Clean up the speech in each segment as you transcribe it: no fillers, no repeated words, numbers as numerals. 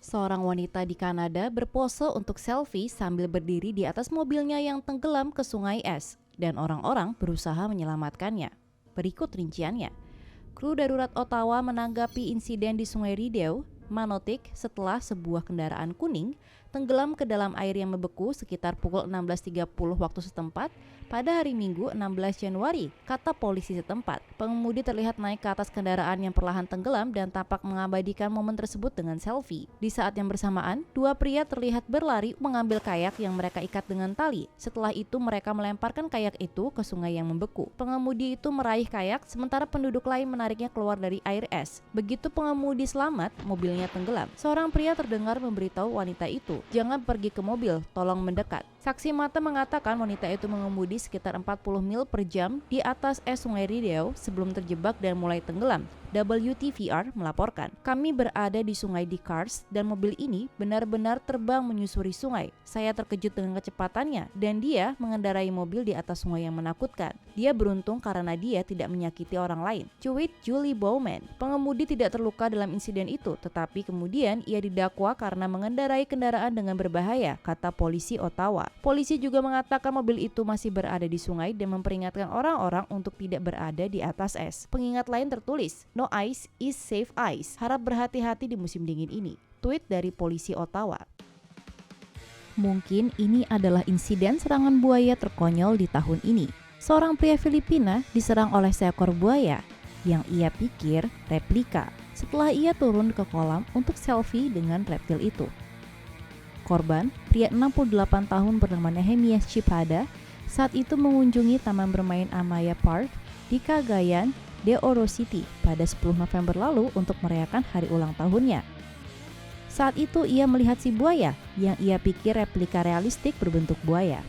Seorang wanita di Kanada berpose untuk selfie sambil berdiri di atas mobilnya yang tenggelam ke sungai es, dan orang-orang berusaha menyelamatkannya. Berikut rinciannya. Kru darurat Ottawa menanggapi insiden di Sungai Rideau, Manotick setelah sebuah kendaraan kuning tenggelam ke dalam air yang membeku sekitar pukul 16.30 waktu setempat pada hari Minggu 16 Januari, kata polisi setempat. Pengemudi terlihat naik ke atas kendaraan yang perlahan tenggelam dan tampak mengabadikan momen tersebut dengan selfie. Di saat yang bersamaan, dua pria terlihat berlari mengambil kayak yang mereka ikat dengan tali. Setelah itu mereka melemparkan kayak itu ke sungai yang membeku. Pengemudi itu meraih kayak sementara penduduk lain menariknya keluar dari air es. Begitu pengemudi selamat, mobilnya tenggelam. Seorang pria terdengar memberitahu wanita itu, "Jangan pergi ke mobil, tolong mendekat." Saksi mata mengatakan wanita itu mengemudi sekitar 40 mil per jam di atas es Sungai Rideau sebelum terjebak dan mulai tenggelam. WTVR melaporkan, "Kami berada di sungai di Cars dan mobil ini benar-benar terbang menyusuri sungai. Saya terkejut dengan kecepatannya dan dia mengendarai mobil di atas sungai yang menakutkan. Dia beruntung karena dia tidak menyakiti orang lain." Cuit Julie Bowman, pengemudi tidak terluka dalam insiden itu, tetapi kemudian ia didakwa karena mengendarai kendaraan dengan berbahaya, kata polisi Ottawa. Polisi juga mengatakan mobil itu masih berada di sungai dan memperingatkan orang-orang untuk tidak berada di atas es. Pengingat lain tertulis, "No ice is safe ice. Harap berhati-hati di musim dingin ini." Tweet dari polisi Ottawa. Mungkin ini adalah insiden serangan buaya terkonyol di tahun ini. Seorang pria Filipina diserang oleh seekor buaya yang ia pikir replika setelah ia turun ke kolam untuk selfie dengan reptil itu. Korban, pria 68 tahun bernama Nehemias Chipada, saat itu mengunjungi taman bermain Amaya Park di Cagayan de Oro City pada 10 November lalu untuk merayakan hari ulang tahunnya. Saat itu ia melihat si buaya yang ia pikir replika realistik berbentuk buaya.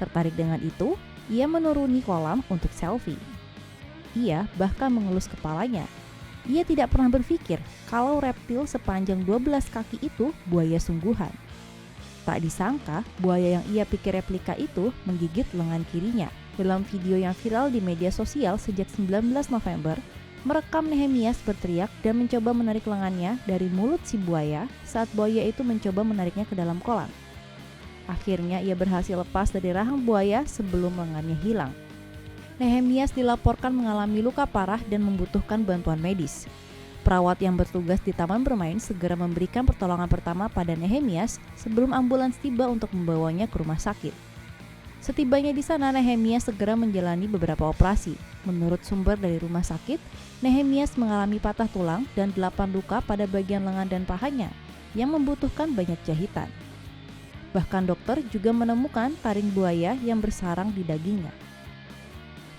Tertarik dengan itu, ia menuruni kolam untuk selfie. Ia bahkan mengelus kepalanya. Ia tidak pernah berpikir kalau reptil sepanjang 12 kaki itu buaya sungguhan. Tak disangka, buaya yang ia pikir replika itu menggigit lengan kirinya. Dalam video yang viral di media sosial sejak 19 November, merekam Nehemias berteriak dan mencoba menarik lengannya dari mulut si buaya saat buaya itu mencoba menariknya ke dalam kolam. Akhirnya ia berhasil lepas dari rahang buaya sebelum lengannya hilang. Nehemias dilaporkan mengalami luka parah dan membutuhkan bantuan medis. Perawat yang bertugas di taman bermain segera memberikan pertolongan pertama pada Nehemias sebelum ambulans tiba untuk membawanya ke rumah sakit. Setibanya di sana, Nehemias segera menjalani beberapa operasi. Menurut sumber dari rumah sakit, Nehemias mengalami patah tulang dan 8 luka pada bagian lengan dan pahanya yang membutuhkan banyak jahitan. Bahkan dokter juga menemukan taring buaya yang bersarang di dagingnya.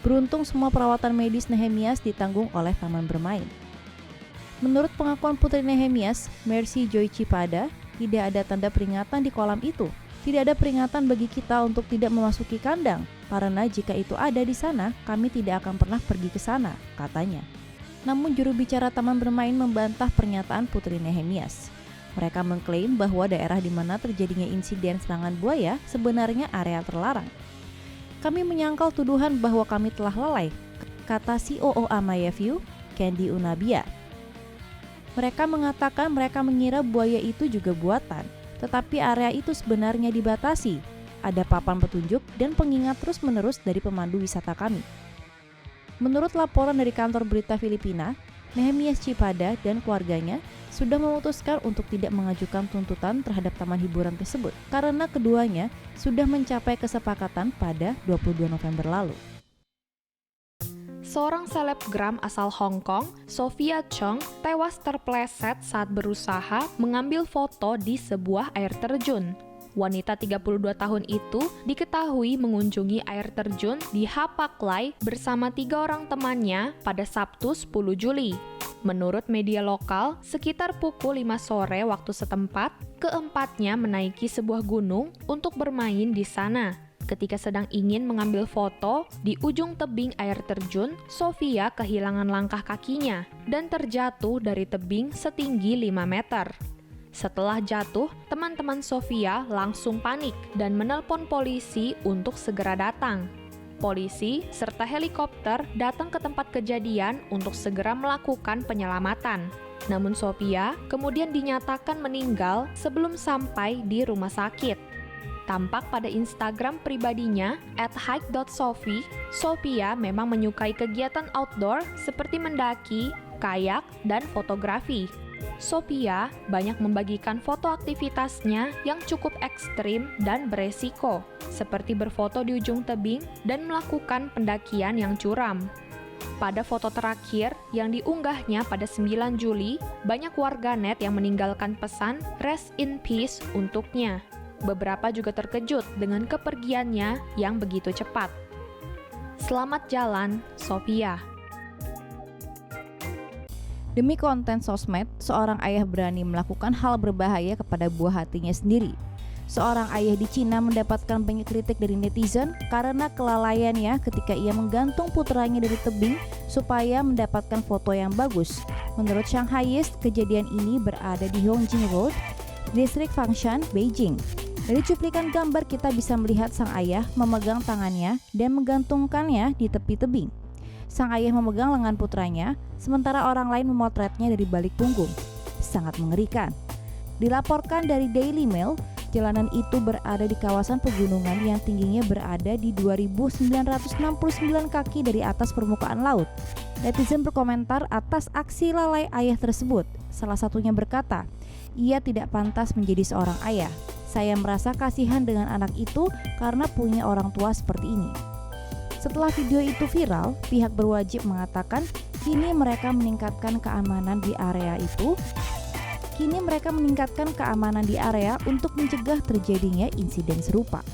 Beruntung semua perawatan medis Nehemias ditanggung oleh taman bermain. Menurut pengakuan putri Nehemias, Mercy Joy Chipada, tidak ada tanda peringatan di kolam itu. Tidak ada peringatan bagi kita untuk tidak memasuki kandang, karena jika itu ada di sana, kami tidak akan pernah pergi ke sana, katanya. Namun juru bicara taman bermain membantah pernyataan putri Nehemias. Mereka mengklaim bahwa daerah di mana terjadinya insiden serangan buaya sebenarnya area terlarang. "Kami menyangkal tuduhan bahwa kami telah lalai," kata COO Amaya View, Candy Unabia. Mereka mengatakan mereka mengira buaya itu juga buatan, tetapi area itu sebenarnya dibatasi. Ada papan petunjuk dan pengingat terus-menerus dari pemandu wisata kami. Menurut laporan dari kantor berita Filipina, Nehemias Chipada dan keluarganya sudah memutuskan untuk tidak mengajukan tuntutan terhadap taman hiburan tersebut karena keduanya sudah mencapai kesepakatan pada 22 November lalu. Seorang selebgram asal Hong Kong, Sophia Chong, tewas terpleset saat berusaha mengambil foto di sebuah air terjun. Wanita 32 tahun itu diketahui mengunjungi air terjun di Hapag-Lai bersama 3 orang temannya pada Sabtu 10 Juli. Menurut media lokal, sekitar pukul 5 sore waktu setempat, keempatnya menaiki sebuah gunung untuk bermain di sana. Ketika sedang ingin mengambil foto di ujung tebing air terjun, Sophia kehilangan langkah kakinya dan terjatuh dari tebing setinggi 5 meter. Setelah jatuh, teman-teman Sophia langsung panik dan menelpon polisi untuk segera datang. Polisi serta helikopter datang ke tempat kejadian untuk segera melakukan penyelamatan. Namun Sophia kemudian dinyatakan meninggal sebelum sampai di rumah sakit. Tampak pada Instagram pribadinya @hike.sophie, Sophia memang menyukai kegiatan outdoor seperti mendaki, kayak, dan fotografi. Sophia banyak membagikan foto aktivitasnya yang cukup ekstrim dan beresiko, seperti berfoto di ujung tebing dan melakukan pendakian yang curam. Pada foto terakhir yang diunggahnya pada 9 Juli, banyak warganet yang meninggalkan pesan "Rest in Peace" untuknya. Beberapa juga terkejut dengan kepergiannya yang begitu cepat. Selamat jalan, Sophia. Demi konten sosmed, seorang ayah berani melakukan hal berbahaya kepada buah hatinya sendiri. Seorang ayah di Cina mendapatkan banyak kritik dari netizen karena kelalaiannya ketika ia menggantung putranya dari tebing supaya mendapatkan foto yang bagus. Menurut Shanghaiist, kejadian ini berada di Hongjing Road, distrik Fangshan, Beijing. Dari cuplikan gambar kita bisa melihat sang ayah memegang tangannya dan menggantungkannya di tepi tebing. Sang ayah memegang lengan putranya, sementara orang lain memotretnya dari balik punggung. Sangat mengerikan. Dilaporkan dari Daily Mail, jalanan itu berada di kawasan pegunungan yang tingginya berada di 2.969 kaki dari atas permukaan laut. Netizen berkomentar atas aksi lalai ayah tersebut. Salah satunya berkata, "Ia tidak pantas menjadi seorang ayah. Saya merasa kasihan dengan anak itu karena punya orang tua seperti ini." Setelah video itu viral, pihak berwajib mengatakan kini mereka meningkatkan keamanan di area untuk mencegah terjadinya insiden serupa.